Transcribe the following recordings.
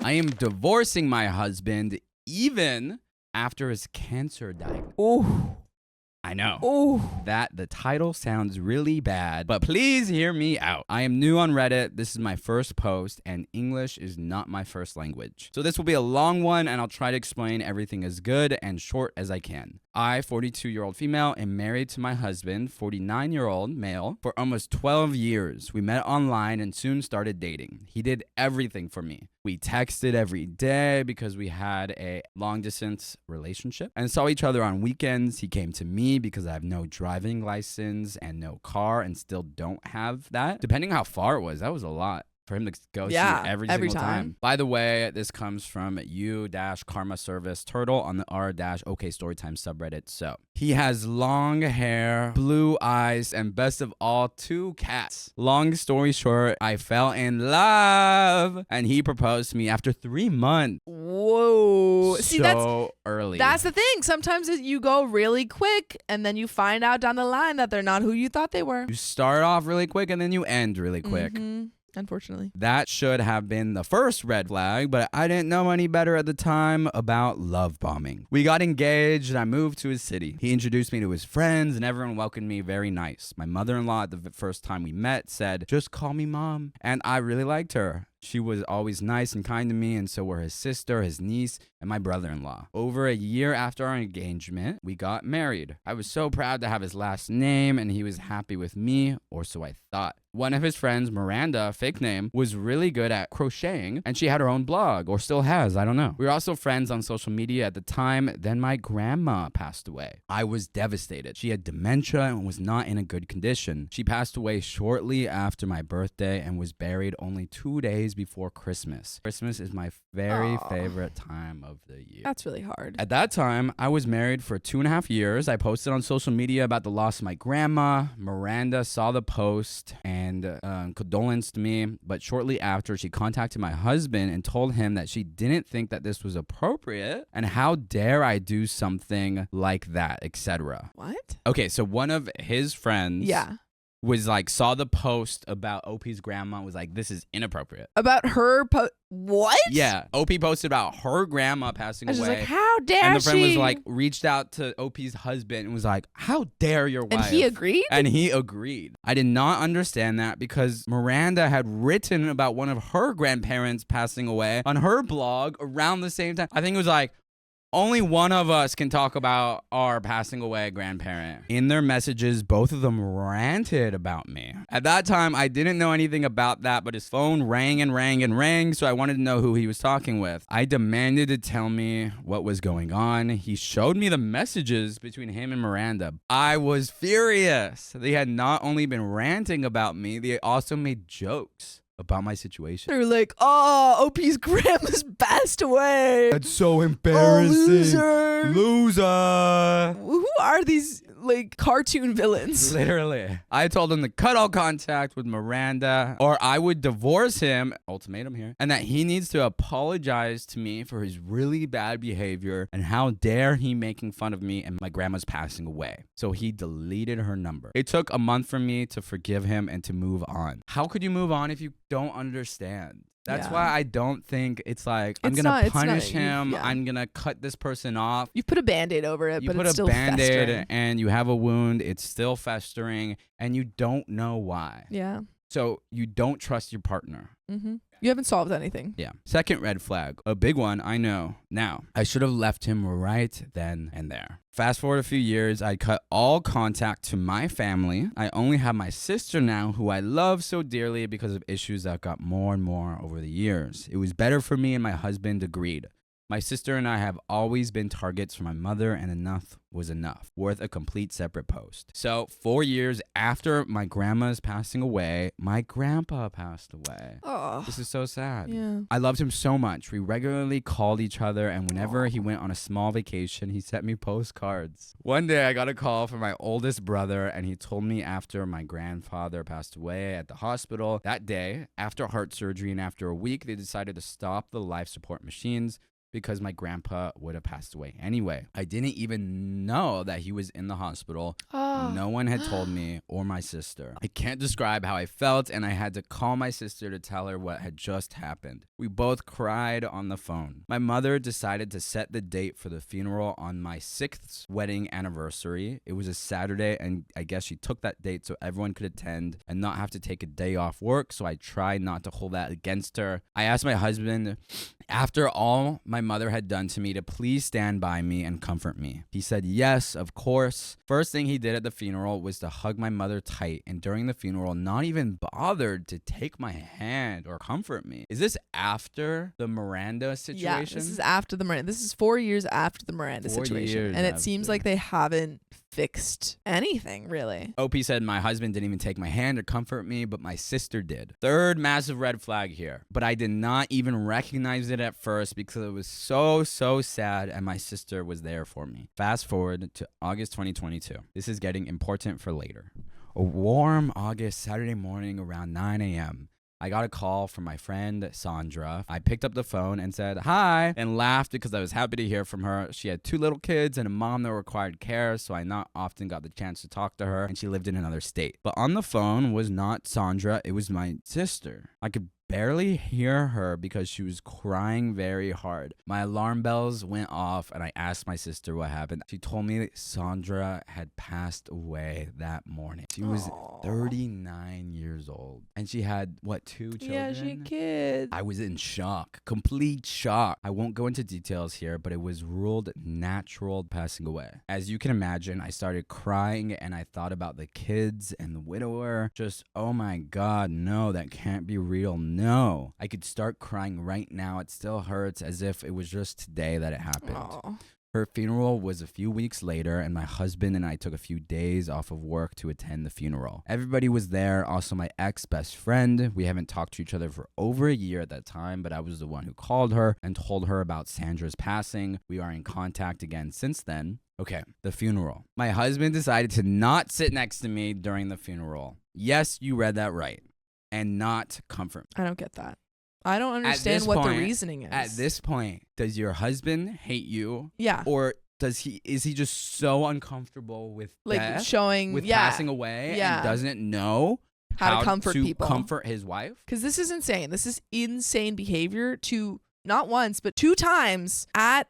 I am divorcing my husband even after his cancer diagnosis. Ooh. I know. Ooh. That the title sounds really bad, but please hear me out. I am new on Reddit. This is my first post, and English is not my first language. So this will be a long one, and I'll try to explain everything as good and short as I can. I, 42-year-old female, am married to my husband, 49-year-old male, for almost 12 years. We met online and soon started dating. He did everything for me. We texted every day because we had a long-distance relationship and saw each other on weekends. He came to me because I have no driving license and no car and still don't have that. Depending how far it was, that was a lot for him to go see every single time. By the way, this comes from u-karma service turtle on the r-OK storytime subreddit. So he has long hair, blue eyes, and best of all, 2 cats. Long story short, I fell in love and he proposed to me after 3 months. Whoa. See, that's early. That's the thing. Sometimes you go really quick and then you find out down the line that they're not who you thought they were. You start off really quick and then you end really quick. Unfortunately. That should have been the first red flag, but I didn't know any better at the time about love bombing. We got engaged and I moved to his city. He introduced me to his friends and everyone welcomed me very nice. My mother-in-law at the first time we met said, "Just call me mom." And I really liked her. She was always nice and kind to me, and so were his sister, his niece, and my brother-in-law. Over a year after our engagement, we got married. I was so proud to have his last name, and he was happy with me, or so I thought. One of his friends, Miranda, fake name, was really good at crocheting, and she had her own blog, or still has, I don't know. We were also friends on social media at the time. Then my grandma passed away. I was devastated. She had dementia and was not in a good condition. She passed away shortly after my birthday and was buried only 2 days before Christmas. Christmas is my very favorite time of the year. That's really hard. At that time, I was married for 2.5 years. I posted on social media about the loss of my grandma. Miranda saw the post and condolenced me, but shortly after, she contacted my husband and told him that she didn't think that this was appropriate and how dare I do something like that, etc. What? Okay, so one of his friends was like, saw the post about OP's grandma, was like, this is inappropriate. About her what? Yeah. OP posted about her grandma passing away. I was like, how dare she? And the friend was like, reached out to OP's husband and was like, how dare your wife? And he agreed? And he agreed. I did not understand that because Miranda had written about one of her grandparents passing away on her blog around the same time. I think it was like, only one of us can talk about our passing away grandparent. In their messages, both of them ranted about me. At that time, I didn't know anything about that, but his phone rang and rang and rang, so I wanted to know who he was talking with. I demanded to tell me what was going on. He showed me the messages between him and Miranda. I was furious. They had not only been ranting about me, they also made jokes about my situation. They're like, OP's grandma's passed away. That's so embarrassing. Oh, Loser. Who are these like cartoon villains? Literally. I told him to cut all contact with Miranda or I would divorce him, ultimatum here, and that he needs to apologize to me for his really bad behavior and how dare he making fun of me and my grandma's passing away. So he deleted her number. It took a month for me to forgive him and to move on. How could you move on if you don't understand? That's why I don't think it's like, I'm going to punish him. I'm going to cut this person off. You put a Band-Aid over it, but it's still festering. You put a Band-Aid and you have a wound. It's still festering and you don't know why. Yeah. So you don't trust your partner. You haven't solved anything. Yeah. Second red flag, a big one, I know. Now, I should have left him right then and there. Fast forward a few years, I cut all contact to my family. I only have my sister now, who I love so dearly because of issues that got more and more over the years. It was better for me and my husband agreed. My sister and I have always been targets for my mother, and enough was enough, worth a complete separate post. So 4 years after my grandma's passing away, my grandpa passed away. Oh, this is so sad. Yeah. I loved him so much. We regularly called each other, and whenever he went on a small vacation, he sent me postcards. One day I got a call from my oldest brother, and he told me after my grandfather passed away at the hospital, that day, after heart surgery and after a week, they decided to stop the life support machines because my grandpa would have passed away anyway. I didn't even know that he was in the hospital No one had told me or my sister. I can't describe how I felt, and I had to call my sister to tell her what had just happened. We both cried on the phone. My mother decided to set the date for the funeral on my 6th wedding anniversary. It was a Saturday, and I guess she took that date so everyone could attend and not have to take a day off work, so I tried not to hold that against her. I asked my husband, after all my mother had done to me, to please stand by me and comfort me. He said yes, of course. First thing he did at the funeral was to hug my mother tight, and during the funeral, not even bothered to take my hand or comfort me. Is this after the Miranda situation? Yeah, this is after the Miranda. This is 4 years after the Miranda 4 situation. years And it after. seems like they haven't fixed anything, really. OP said my husband didn't even take my hand or comfort me, but my sister did. Third massive red flag here. But I did not even recognize it at first because it was so sad, and my sister was there for me. Fast forward to August 2022. This is getting important for later. A warm August Saturday morning around 9 a.m. I got a call from my friend Sandra. I picked up the phone and said hi and laughed because I was happy to hear from her. She had 2 little kids and a mom that required care, so I not often got the chance to talk to her, and she lived in another state. But on the phone was not Sandra, it was my sister. I could barely hear her because she was crying very hard. My alarm bells went off, and I asked my sister what happened. She told me that Sandra had passed away that morning. She was 39 years old, and she had, what, 2 children? Yeah, she had kids. I was in shock, complete shock. I won't go into details here, but it was ruled natural passing away. As you can imagine, I started crying, and I thought about the kids and the widower. Just, oh my God, no, that can't be real. No, I could start crying right now. It still hurts as if it was just today that it happened. Aw. Her funeral was a few weeks later, and my husband and I took a few days off of work to attend the funeral. Everybody was there, also my ex-best friend. We haven't talked to each other for over a year at that time, but I was the one who called her and told her about Sandra's passing. We are in contact again since then. Okay, the funeral. My husband decided to not sit next to me during the funeral. Yes, you read that right. And not comfort me. I don't get that. I don't understand what the reasoning is. At this point, does your husband hate you? Yeah. Or is he just so uncomfortable with Like death, showing, with yeah, passing away, yeah, and doesn't know how to comfort people, comfort his wife? Because this is insane. This is insane behavior to not once, but 2 times at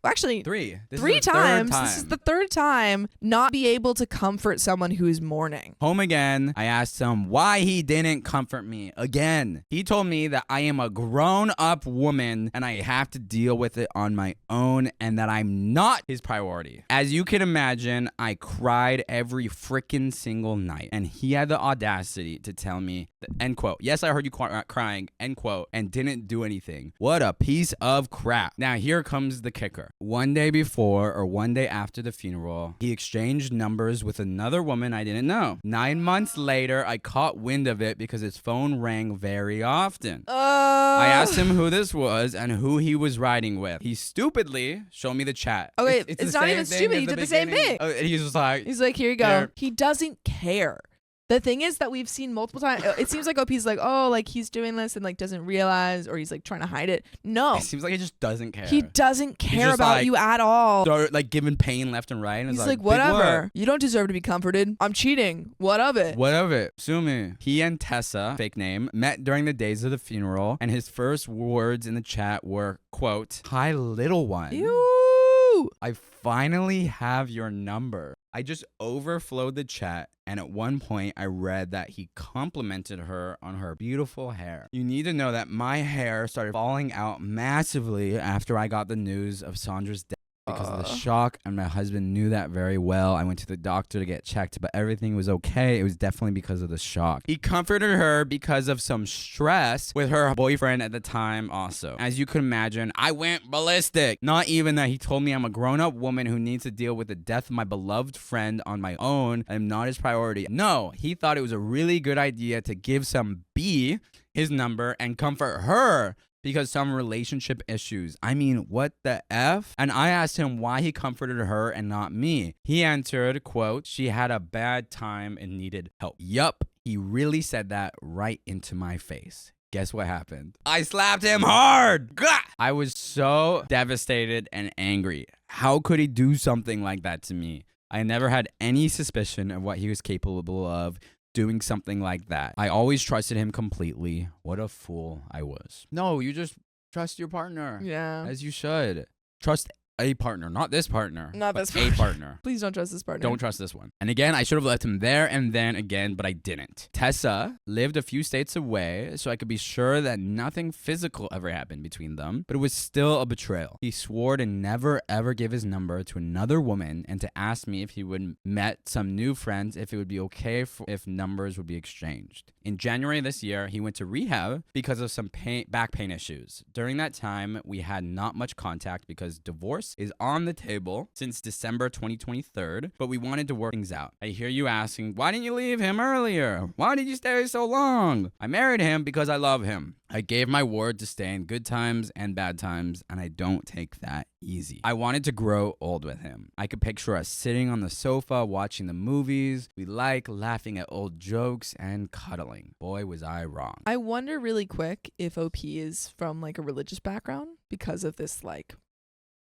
actually 3. This 3 is the times. third time. This is the 3rd time not be able to comfort someone who is mourning. Home again, I asked him why he didn't comfort me again. He told me that I am a grown-up woman and I have to deal with it on my own and that I'm not his priority. As you can imagine, I cried every freaking single night, and he had the audacity to tell me, end quote, yes, I heard you crying, end quote, and didn't do anything. What a piece of crap. Now, here comes the kicker. One day before or one day after the funeral, he exchanged numbers with another woman I didn't know. 9 months later, I caught wind of it because his phone rang very often. I asked him who this was and who he was riding with. He stupidly showed me the chat. Okay, it's not even stupid. He did the same thing. He's just like, here you go. There. He doesn't care. The thing is that we've seen multiple times. It seems like OP's like, oh, like he's doing this and like doesn't realize, or he's like trying to hide it. No, it seems like he just doesn't care. He doesn't care just about like, you at all. So, like giving pain left and right. And he's it's like, whatever. You don't deserve to be comforted. I'm cheating. What of it? What of it? Sue me. He and Tessa, fake name, met during the days of the funeral, and his first words in the chat were, quote, "Hi, little one. Ew. I finally have your number." I just overflowed the chat, and at one point I read that he complimented her on her beautiful hair. You need to know that my hair started falling out massively after I got the news of Sandra's death because of the shock, and my husband knew that very well. I went to the doctor to get checked, but everything was okay. It was definitely because of the shock. He comforted her because of some stress with her boyfriend at the time also. As you could imagine, I went ballistic. Not even that he told me I'm a grown-up woman who needs to deal with the death of my beloved friend on my own. I'm not his priority. No, he thought it was a really good idea to give some B his number and comfort her because some relationship issues. I mean, what the F? And I asked him why he comforted her and not me. He answered, quote, "She had a bad time and needed help." Yup, he really said that right into my face. Guess what happened? I slapped him hard. Gah! I was so devastated and angry. How could he do something like that to me? I never had any suspicion of what he was capable of doing something like that. I always trusted him completely. What a fool I was. No, you just trust your partner. Yeah. As you should. Trust a partner, not this partner. Not but this a partner. partner. Please don't trust this partner. Don't trust this one. And again, I should have left him there and then again, but I didn't. Tessa lived a few states away, so I could be sure that nothing physical ever happened between them, but it was still a betrayal. He swore to never ever give his number to another woman and to ask me if he would met some new friends if it would be okay if numbers would be exchanged. In January this year, he went to rehab because of some back pain issues. During that time, we had not much contact because divorce is on the table since December 2023, but we wanted to work things out. I hear you asking, why didn't you leave him earlier? Why did you stay so long? I married him because I love him. I gave my word to stay in good times and bad times, and I don't take that easy. I wanted to grow old with him. I could picture us sitting on the sofa watching the movies we like, laughing at old jokes, and cuddling. Boy, was I wrong. I wonder really quick if OP is from like a religious background because of this like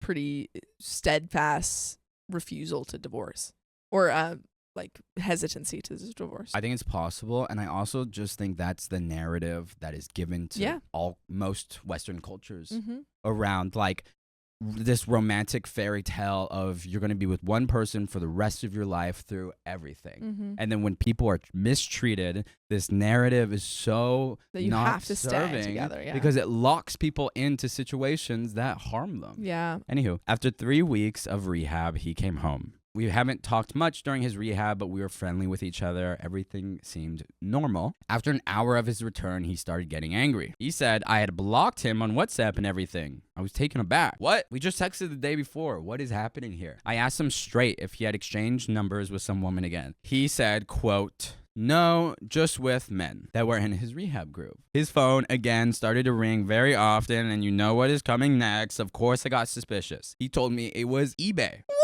pretty steadfast refusal to divorce or like hesitancy to divorce. I think it's possible, and I also just think that's the narrative that is given to most Western cultures around like this romantic fairy tale of you're going to be with one person for the rest of your life through everything. And then when people are mistreated, this narrative is so that you not have to serving stay together, because it locks people into situations that harm them. Yeah. Anywho, after 3 weeks of rehab, he came home. We haven't talked much during his rehab, but we were friendly with each other. Everything seemed normal. After an hour of his return, he started getting angry. He said I had blocked him on WhatsApp and everything. I was taken aback. What? We just texted the day before. What is happening here? I asked him straight if he had exchanged numbers with some woman again. He said, quote, no, just with men that were in his rehab group. His phone again started to ring very often, and you know what is coming next. Of course, I got suspicious. He told me it was eBay. What?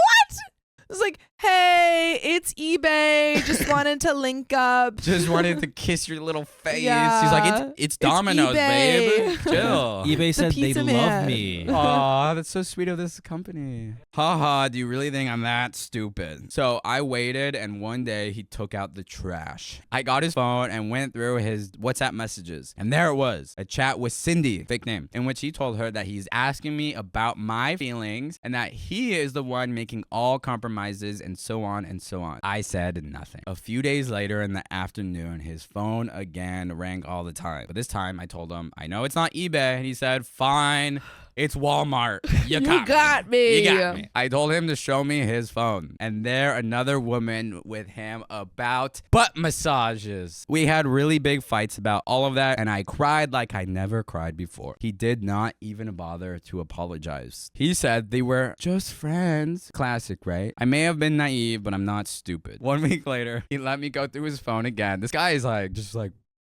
It's like, hey, it's eBay. Just wanted to link up. Just wanted to kiss your little face. Yeah. He's like, it's Domino's, babe. Chill. eBay said they pizza love man. me. Aw, that's so sweet of this company. Haha, do you really think I'm that stupid? So I waited, and one day he took out the trash. I got his phone and went through his WhatsApp messages, and there it was, a chat with Cindy, fake name, in which he told her that he's asking me about my feelings and that he is the one making all compromises and so on and so on. I said nothing. A few days later in the afternoon, his phone again rang all the time. But this time I told him, I know it's not eBay. And he said, fine. It's Walmart. You got me. You got me. I told him to show me his phone. And there another woman with him about butt massages. We had really big fights about all of that, and I cried like I never cried before. He did not even bother to apologize. He said they were just friends. Classic, right? I may have been naive, but I'm not stupid. 1 week later, he let me go through his phone again. This guy is like, just like,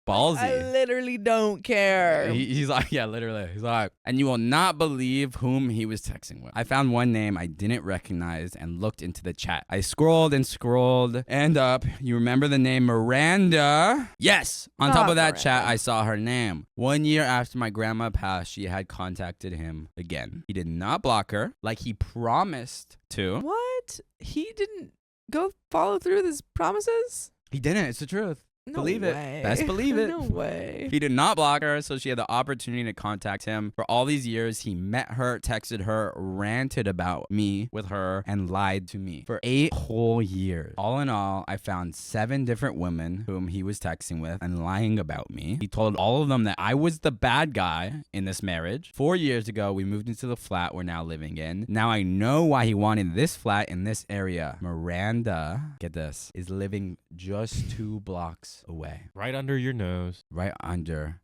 ballsy. I literally don't care. He's like, yeah, literally. He's like, and you will not believe whom he was texting with. I found one name I didn't recognize and looked into the chat. I scrolled and scrolled and up. You remember the name Miranda? Yes. On top of that chat, I saw her name. 1 year after my grandma passed, she had contacted him again. He did not block her like he promised to. What? He didn't go follow through with his promises? He didn't. It's the truth. No Believe way. it. Best believe it. No way. He did not block her, so she had the opportunity to contact him. For all these years, he met her, texted her, ranted about me with her, and lied to me for 8 whole years. All in all, I found 7 different women whom he was texting with and lying about me. He told all of them that I was the bad guy in this marriage. 4 years ago, we moved into the flat we're now living in. Now I know why he wanted this flat in this area. Miranda, get this, is living just 2 blocks away. Right under your nose. Right under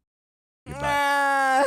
your butt.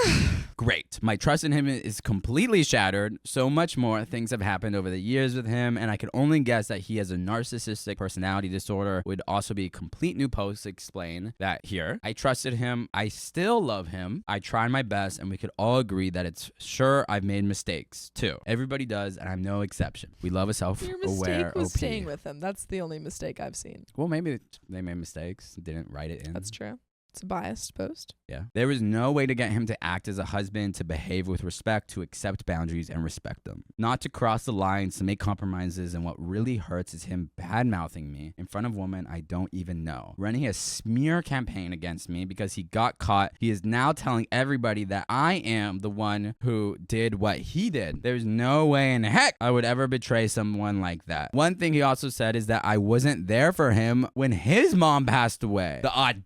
Great. My trust in him is completely shattered. So much more things have happened over the years with him, and I can only guess that he has a narcissistic personality disorder. Would also be a complete new post to explain that here. I trusted him. I still love him. I tried my best, and we could all agree that it's sure I've made mistakes too. Everybody does, and I'm no exception. We love a self-aware Your mistake was OP. staying with him. That's the only mistake I've seen. Well, maybe they made mistakes. Didn't write it in. That's true. It's a biased post. Yeah. There was no way to get him to act as a husband, to behave with respect, to accept boundaries and respect them. Not to cross the lines, to make compromises, and what really hurts is him bad-mouthing me in front of women I don't even know. Running a smear campaign against me because he got caught. He is now telling everybody that I am the one who did what he did. There's no way in heck I would ever betray someone like that. One thing he also said is that I wasn't there for him when his mom passed away. The audacity.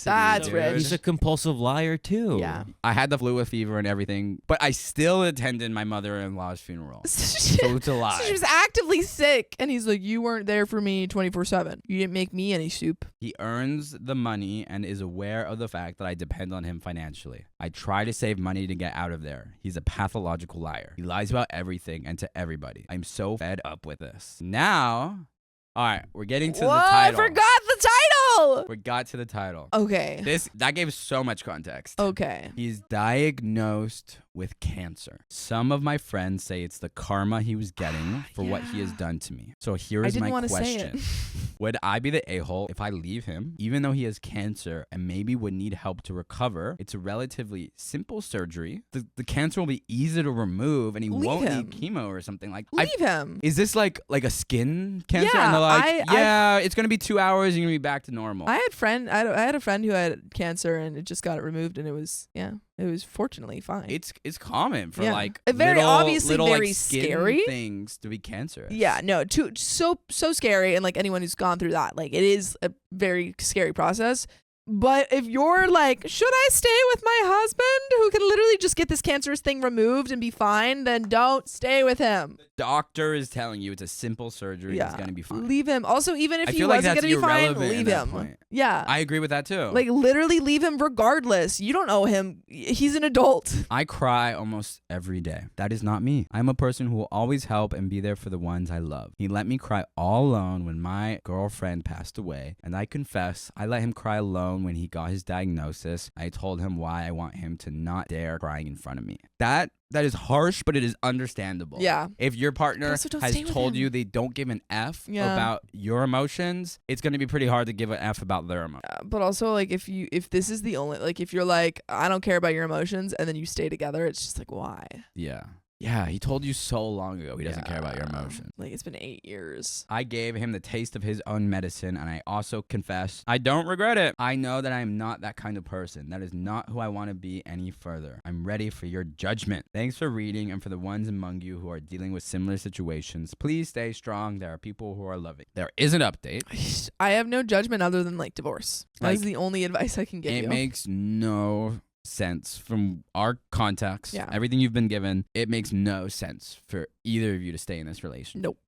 That's dude. rich. He's a compulsive liar too. Yeah. I had the flu with fever and everything, but I still attended my mother-in-law's funeral. So So it's a lie. she was actively sick, and he's like, "You weren't there for me 24/7. You didn't make me any soup." He earns the money and is aware of the fact that I depend on him financially. I try to save money to get out of there. He's a pathological liar. He lies about everything and to everybody. I'm so fed up with this. Now, all right, we're getting to the I title. forgot the title. We got to the title. Okay. That gave so much context. Okay. He's diagnosed with cancer. Some of my friends say it's the karma he was getting for what he has done to me. So here I is didn't my wanna say question. it. Would I be the a-hole if I leave him, even though he has cancer and maybe would need help to recover? It's a relatively simple surgery. The cancer will be easy to remove and he Leave won't him. need chemo or something like Leave him. Is this like a skin cancer? Yeah, and they're like, I it's going to be 2 hours. You're going to be back to normal. I had a friend who had cancer, and it just got it removed, and it was fortunately fine. It's common for Yeah. like Very little, obviously little, very like, skin scary. things to be cancerous. Yeah, no, so scary, and like anyone who's gone through that, like it is a very scary process. But if you're like, should I stay with my husband who can literally just get this cancerous thing removed and be fine, then don't stay with him. Doctor is telling you it's a simple surgery. It's going to be fine. Leave him. Also, even if I he feel like wasn't that's going to be fine, irrelevant leave at that him. point. Yeah. I agree with that too. Like literally leave him regardless. You don't owe him. He's an adult. I cry almost every day. That is not me. I'm a person who will always help and be there for the ones I love. He let me cry all alone when my girlfriend passed away, and I confess I let him cry alone when he got his diagnosis. I told him why I want him to not dare crying in front of me. That is harsh, but it is understandable. Yeah. If your partner Also, don't has stay with told you him. they don't give an F Yeah. about your emotions, it's going to be pretty hard to give an F about their emotions. But also, like, if this is the only, like, if you're like, I don't care about your emotions, and then you stay together, it's just like, why? Yeah. Yeah, he told you so long ago he doesn't care about your Yeah. emotions. Like, it's been 8 years. I gave him the taste of his own medicine, and I also confess I don't regret it. I know that I am not that kind of person. That is not who I want to be any further. I'm ready for your judgment. Thanks for reading, and for the ones among you who are dealing with similar situations, please stay strong. There are people who are loving. There is an update. I have no judgment other than, like, divorce. That's Like, the only advice I can give It you. makes no sense from our context. Yeah. Everything you've been given, it makes no sense for either of you to stay in this relationship. Nope.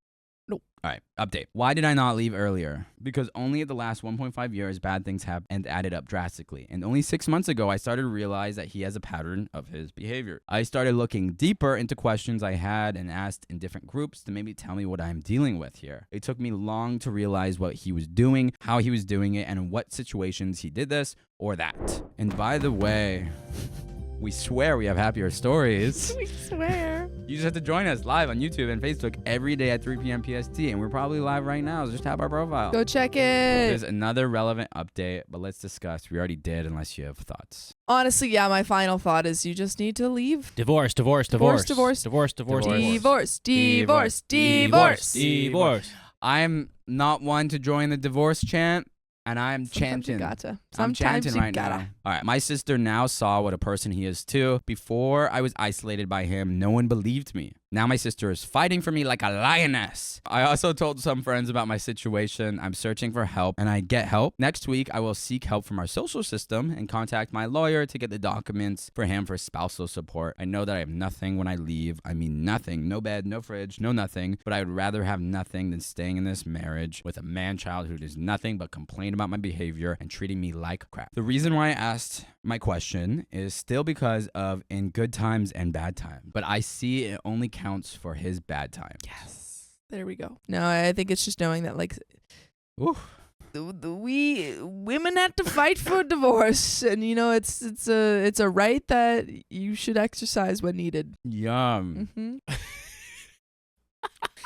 All right, update. Why did I not leave earlier? Because only at the last 1.5 years, bad things have and added up drastically. And only 6 months ago, I started to realize that he has a pattern of his behavior. I started looking deeper into questions I had and asked in different groups to maybe tell me what I'm dealing with here. It took me long to realize what he was doing, how he was doing it, and in what situations he did this or that. And by the way, we swear we have happier stories. We swear. You just have to join us live on YouTube and Facebook every day at 3 p.m. PST. And we're probably live right now. So just tap our profile. Go check it. There's another relevant update, but let's discuss. We already did, unless you have thoughts. Honestly, yeah, my final thought is you just need to leave. Divorce. Divorce. I'm not one to join the divorce chant, and I'm Sometimes you chanting. gotta. I'm Sometimes chanting you right gotta. now. All right, my sister now saw what a person he is too. Before I was isolated by him, no one believed me. Now my sister is fighting for me like a lioness. I also told some friends about my situation. I'm searching for help, and I get help. Next week, I will seek help from our social system and contact my lawyer to get the documents for him for spousal support. I know that I have nothing when I leave. I mean nothing. No bed, no fridge, no nothing. But I would rather have nothing than staying in this marriage with a man-child who does nothing but complain about my behavior and treating me like crap. The reason why I asked my question is still because of in good times and bad times. But I see it only counts for his bad times. Yes. There we go. No, I think it's just knowing that, like, Oof. we women have to fight for divorce, and you know it's a right that you should exercise when needed. Yum. Mm-hmm.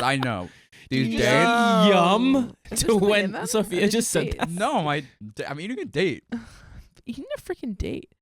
I know. These You days. Yum. Is there To something when in that? Sophia Or did just you said say that. it? No, I'm eating a date. He need a freaking date.